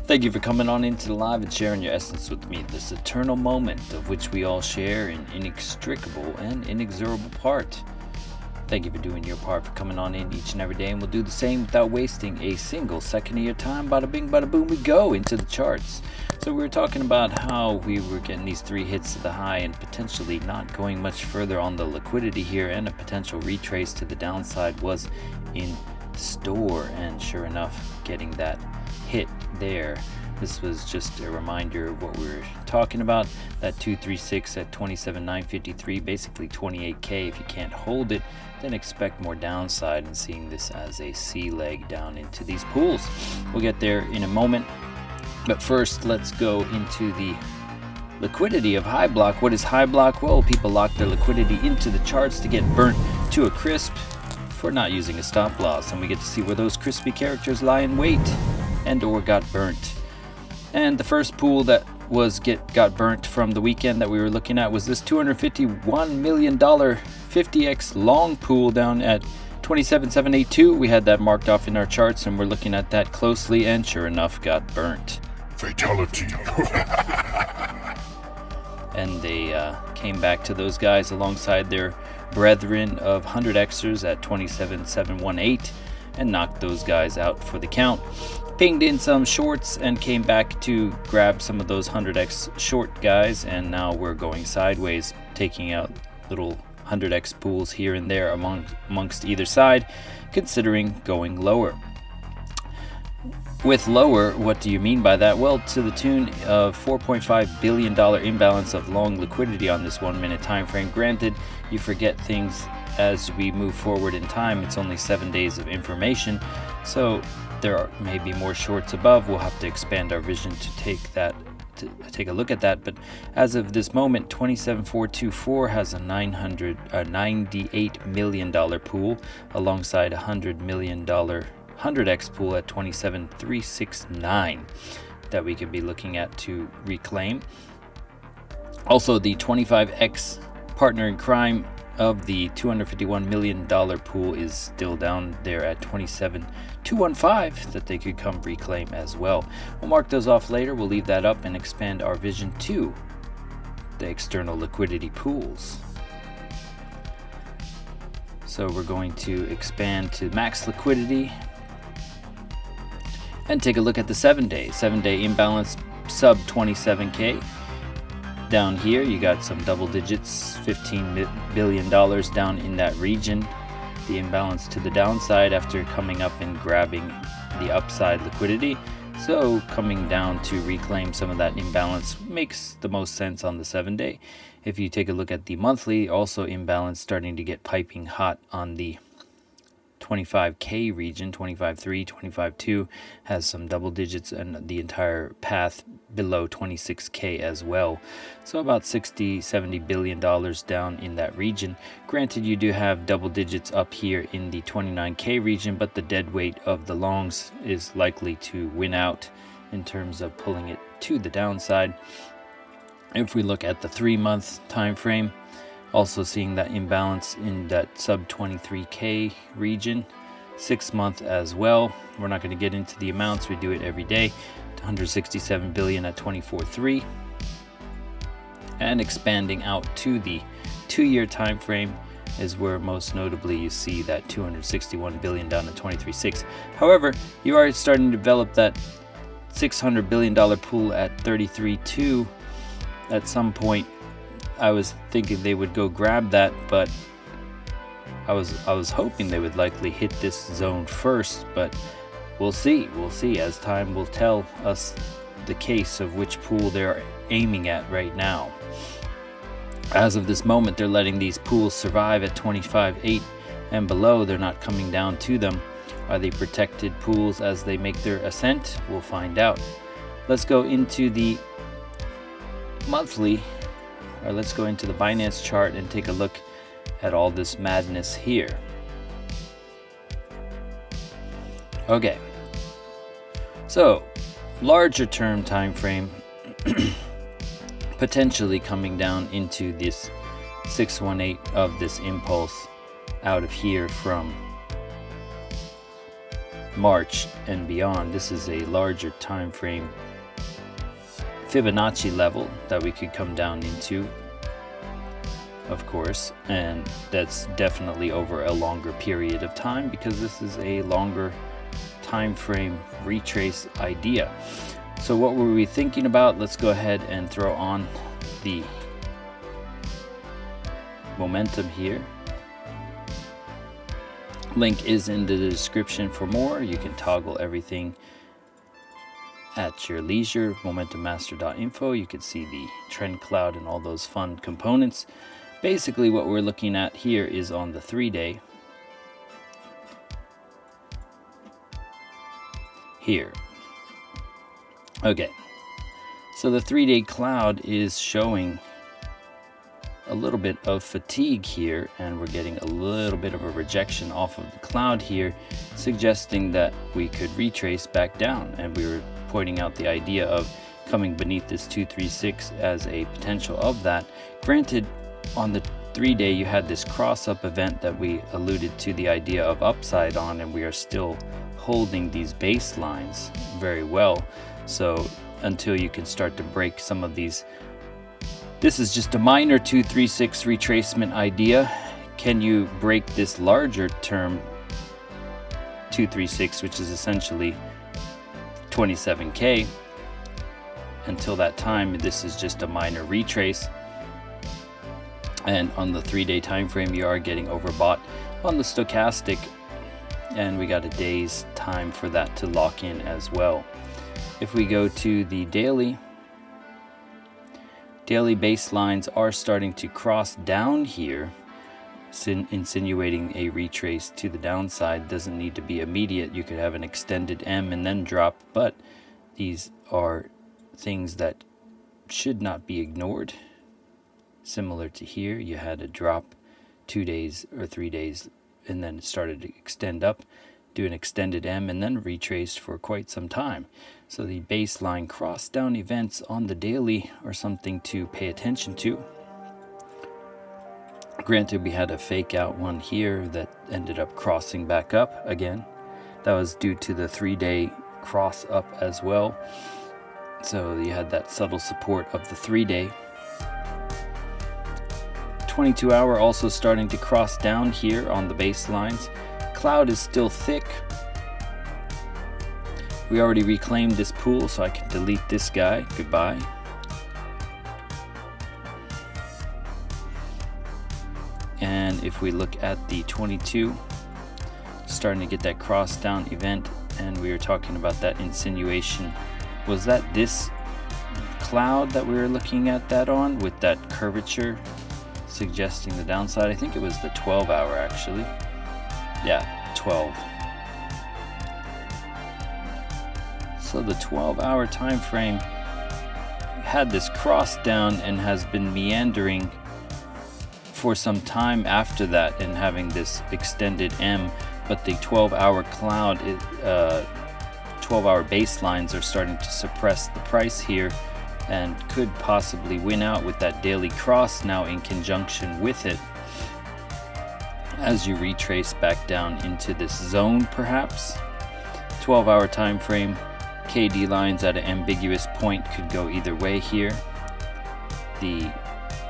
Thank you for coming on into the live and sharing your essence with me, this eternal moment of which we all share an inextricable and inexorable part. Thank you for doing your part, for coming on in each and every day, and we'll do the same without wasting a single second of your time. Bada bing, bada boom, we go into the charts. So we were talking about how we were getting these 3 hits to the high and potentially not going much further on the liquidity here, and a potential retrace to the downside was in store, and sure enough, getting that hit there. This was just a reminder of what we were talking about. That 236 at 27,953, basically 28k. If you can't hold it, then expect more downside, and seeing this as a C leg down into these pools. We'll get there in a moment, but first let's go into the liquidity of high block. What is high block? Well, people lock their liquidity into the charts to get burnt to a crisp for not using a stop loss, and we get to see where those crispy characters lie in wait and or got burnt. And the first pool that got burnt from the weekend that we were looking at was this $251 million 50x long pool down at 27,782. We had that marked off in our charts, and we're looking at that closely, and sure enough, got burnt. Fatality. And they came back to those guys alongside their brethren of 100xers at 27,718 and knocked those guys out for the count. Pinged in some shorts and came back to grab some of those 100x short guys, and now we're going sideways, taking out little 100x pools here and there amongst either side, considering going lower. With lower, what do you mean by that? Well, to the tune of $4.5 billion imbalance of long liquidity on this 1 minute time frame. Granted, you forget things as we move forward in time. It's only 7 days of information, so there may be more shorts above. We'll have to expand our vision to take a look at that. But as of this moment, 27,424 has a $98 million pool alongside a $100 million 100x pool at 27,369 that we could be looking at to reclaim. Also, the 25x partner in crime of the $251 million pool is still down there at 27,215 that they could come reclaim as well. We'll mark those off later. We'll leave that up and expand our vision to the external liquidity pools. So we're going to expand to max liquidity and take a look at the 7-day. 7-day imbalance sub 27k. Down here, you got some double digits, $15 billion down in that region. The imbalance to the downside after coming up and grabbing the upside liquidity. So coming down to reclaim some of that imbalance makes the most sense on the 7-day. If you take a look at the monthly, also imbalance starting to get piping hot on the 25k region. 25.3, 25.2 has some double digits, and the entire path below 26k as well. So about $60-70 billion down in that region. Granted, you do have double digits up here in the 29k region, but the dead weight of the longs is likely to win out in terms of pulling it to the downside. If we look at the 3-month time frame, also seeing that imbalance in that sub 23k region. 6-month as well. We're not going to get into the amounts, we do it every day. 167 billion at 24.3, and expanding out to the 2-year time frame is where most notably you see that 261 billion down to 23.6. However, you are starting to develop that $600 billion pool at 33.2. At some point I was thinking they would go grab that, but I was hoping they would likely hit this zone first, but we'll see as time will tell us the case of which pool they're aiming at right now. As of this moment, they're letting these pools survive at 25.8 and below. They're not coming down to them. Are they protected pools as they make their ascent? We'll find out. Let's go into the monthly, or let's go into the Binance chart and take a look at all this madness here. Okay, so larger term time frame potentially coming down into this 618 of this impulse out of here from March and beyond. This is a larger time frame Fibonacci level that we could come down into, of course, and that's definitely over a longer period of time because this is a longer time frame retrace idea. So what were we thinking about? Let's go ahead and throw on the momentum here. Link is in the description for more. You can toggle everything at your leisure. Momentummaster.info. You can see the trend cloud and all those fun components. Basically what we're looking at here is on the 3-day here. Okay, so the 3-day cloud is showing a little bit of fatigue here, and we're getting a little bit of a rejection off of the cloud here, suggesting that we could retrace back down. And we were pointing out the idea of coming beneath this 236 as a potential of that. Granted, on the 3-day you had this cross up event that we alluded to the idea of upside on, and we are still holding these baselines very well. So until you can start to break some of these, this is just a minor 236 retracement idea. Can you break this larger term 236, which is essentially 27K? Until that time, this is just a minor retrace. And on the 3-day time frame, you are getting overbought on the stochastic, and we got a day's time for that to lock in as well. If we go to the daily baselines are starting to cross down here, insinuating a retrace to the downside. Doesn't need to be immediate. You could have an extended M and then drop, but these are things that should not be ignored. Similar to here, you had a drop 2 days or 3 days, and then it started to extend up, do an extended M, and then retraced for quite some time. So the baseline cross down events on the daily are something to pay attention to. Granted, we had a fake out one here that ended up crossing back up again. That was due to the 3-day cross up as well. So you had that subtle support of the 3-day. 22-hour also starting to cross down here on the baselines. Cloud is still thick. We already reclaimed this pool, so I can delete this guy. Goodbye. And if we look at the 22, starting to get that cross down event, and we were talking about that insinuation. Was that this cloud that we were looking at that on with that curvature suggesting the downside? I think it was the 12-hour actually. Yeah, 12. So the 12-hour time frame had this cross down and has been meandering for some time after that and having this extended M, but the 12-hour cloud, 12-hour baselines are starting to suppress the price here and could possibly win out with that daily cross now in conjunction with it as you retrace back down into this zone perhaps. 12-hour time frame, KD lines at an ambiguous point could go either way here. The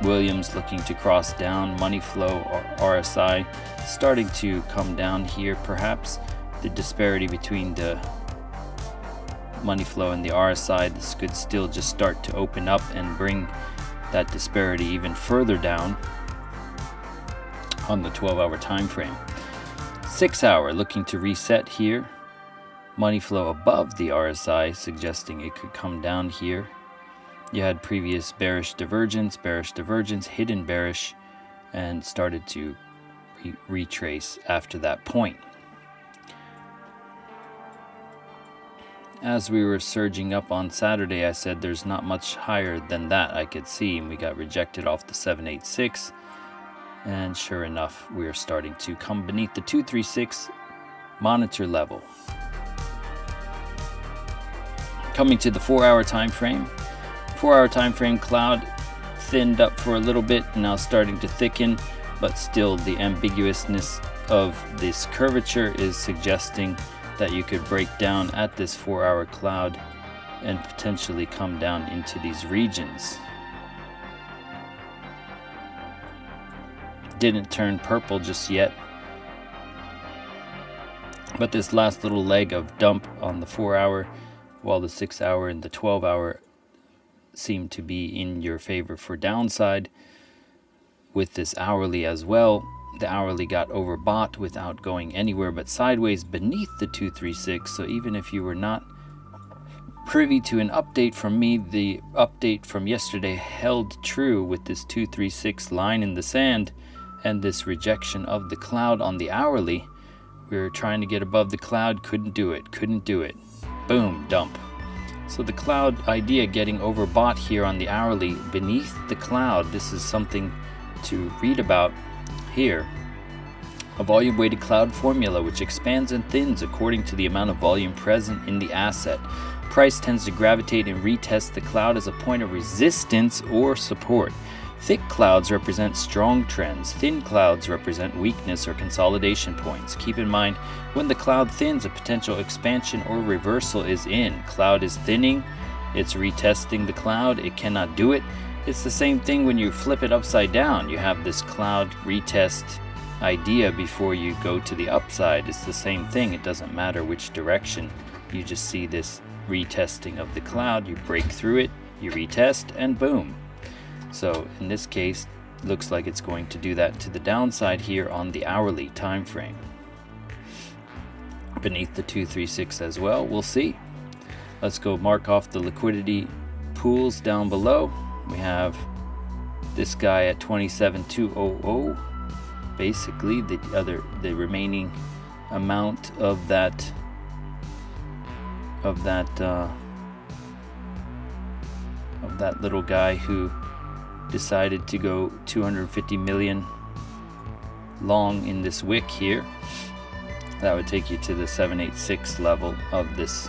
Williams looking to cross down, money flow or RSI starting to come down here perhaps. The disparity between the money flow and the RSI, this could still just start to open up and bring that disparity even further down on the 12-hour time frame. 6-hour looking to reset here. Money flow above the RSI suggesting it could come down here. You had previous bearish divergence, hidden bearish, and started to retrace after that point. As we were surging up on Saturday, I said there's not much higher than that I could see, and we got rejected off the 786. And sure enough, we are starting to come beneath the 236 monitor level. Coming to the 4-hour time frame. 4-hour time frame cloud thinned up for a little bit, now starting to thicken, but still the ambiguousness of this curvature is suggesting that you could break down at this 4-hour cloud and potentially come down into these regions. Didn't turn purple just yet, but this last little leg of dump on the 4-hour, while the 6-hour and the 12-hour seem to be in your favor for downside. With this hourly as well, the hourly got overbought without going anywhere but sideways beneath the 236. So even if you were not privy to an update from me, the update from yesterday held true with this 236 line in the sand and this rejection of the cloud on the hourly. We were trying to get above the cloud, couldn't do it. Boom, dump. So the cloud idea getting overbought here on the hourly beneath the cloud. This is something to read about here. A volume weighted cloud formula which expands and thins according to the amount of volume present in the asset. Price tends to gravitate and retest the cloud as a point of resistance or support. Thick clouds represent strong trends. Thin clouds represent weakness or consolidation points. Keep in mind, when the cloud thins, a potential expansion or reversal is in. Cloud is thinning, it's retesting the cloud, it cannot do it. It's the same thing when you flip it upside down. You have this cloud retest idea before you go to the upside. It's the same thing. It doesn't matter which direction. You just see this retesting of the cloud. You break through it, you retest, and boom. So in this case, looks like it's going to do that to the downside here on the hourly time frame. Beneath the 236 as well, we'll see. Let's go mark off the liquidity pools down below. We have this guy at 27,200. Basically, the remaining amount of that little guy who decided to go 250 million long in this wick here. That would take you to the 786 level of this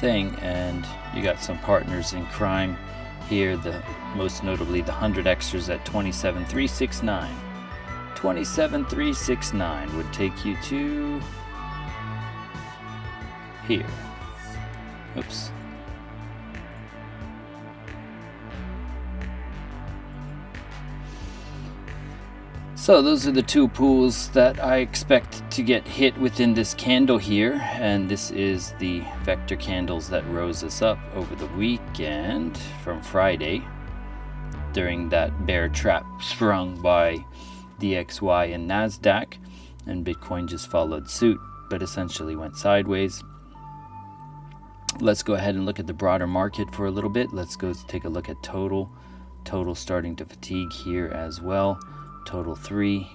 thing, and you got some partners in crime here, most notably the 100 extras at 27,369. 27,369 would take you to here. Oops. So those are the two pools that I expect to get hit within this candle here, and this is the vector candles that rose us up over the weekend from Friday during that bear trap sprung by DXY and NASDAQ, and Bitcoin just followed suit but essentially went sideways. Let's go ahead and look at the broader market for a little bit. Let's go take a look at total starting to fatigue here as well. Total 3,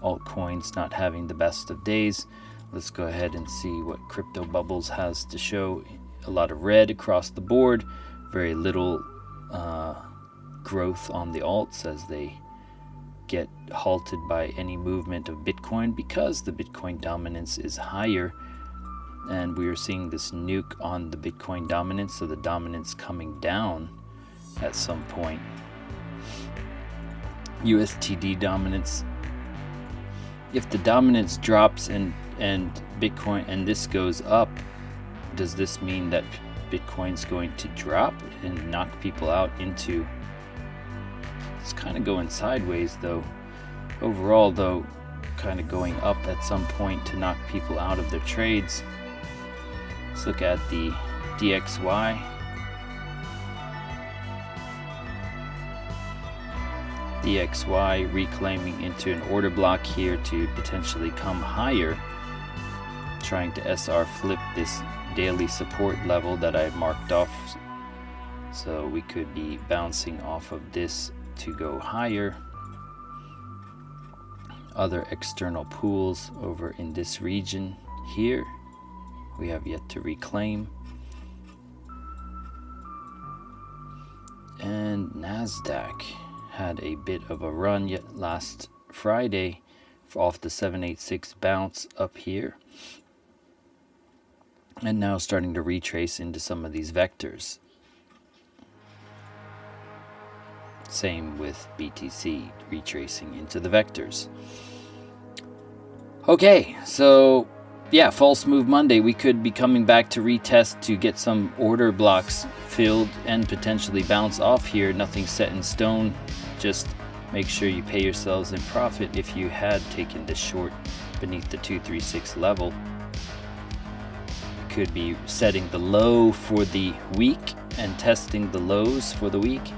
altcoins not having the best of days. Let's go ahead and see what Crypto Bubbles has to show. A lot of red across the board, very little growth on the alts as they get halted by any movement of Bitcoin because the Bitcoin dominance is higher, and we are seeing this nuke on the Bitcoin dominance, so the dominance coming down at some point. USTD dominance. If the dominance drops and Bitcoin and this goes up, does this mean that Bitcoin's going to drop and knock people out into? It's kind of going sideways though. Overall though, kind of going up at some point to knock people out of their trades. Let's look at the DXY. DXY reclaiming into an order block here to potentially come higher, trying to SR flip this daily support level that I marked off, so we could be bouncing off of this to go higher. Other external pools over in this region here we have yet to reclaim, and NASDAQ had a bit of a run yet last Friday off the 786 bounce up here, and now starting to retrace into some of these vectors. Same with BTC retracing into the vectors. Okay, so yeah, false move Monday. We could be coming back to retest to get some order blocks filled and potentially bounce off here. Nothing set in stone. Just make sure you pay yourselves in profit if you had taken this short beneath the 236 level. Could be setting the low for the week and testing the lows for the week,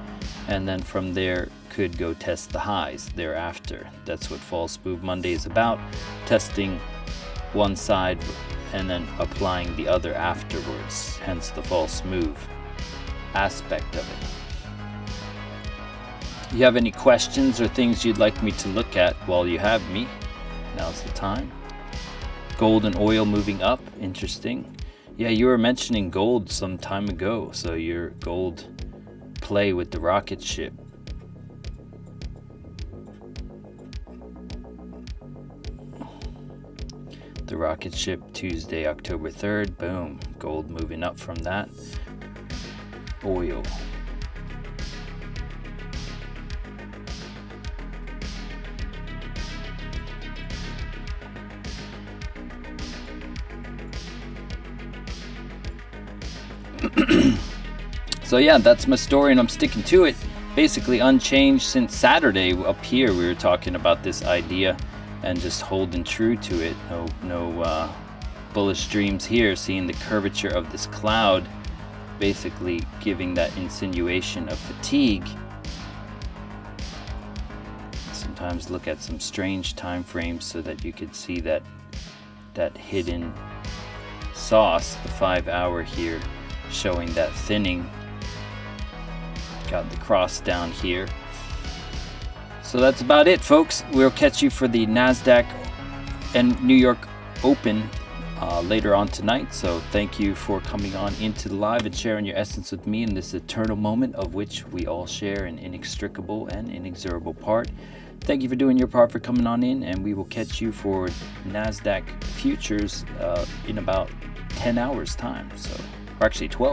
and then from there could go test the highs thereafter. That's what false move Monday is about, testing one side and then applying the other afterwards, hence the false move aspect of it. If you have any questions or things you'd like me to look at while you have me, now's the time. Gold and oil moving up, interesting. Yeah, you were mentioning gold some time ago, so your gold play with the rocket ship. The rocket ship, Tuesday, October 3rd, boom, gold moving up from that. Oil. So yeah, that's my story and I'm sticking to it. Basically unchanged since Saturday. Up here we were talking about this idea and just holding true to it. No bullish dreams here, seeing the curvature of this cloud basically giving that insinuation of fatigue. Sometimes look at some strange time frames so that you could see that hidden sauce. The 5 hour here showing that thinning. Got the cross down here. So that's about it, folks. We'll catch you for the NASDAQ and New York Open later on tonight. So thank you for coming on into the live and sharing your essence with me in this eternal moment of which we all share an inextricable and inexorable part. Thank you for doing your part, for coming on in, and we will catch you for NASDAQ futures in about 10 hours time. So, or actually 12.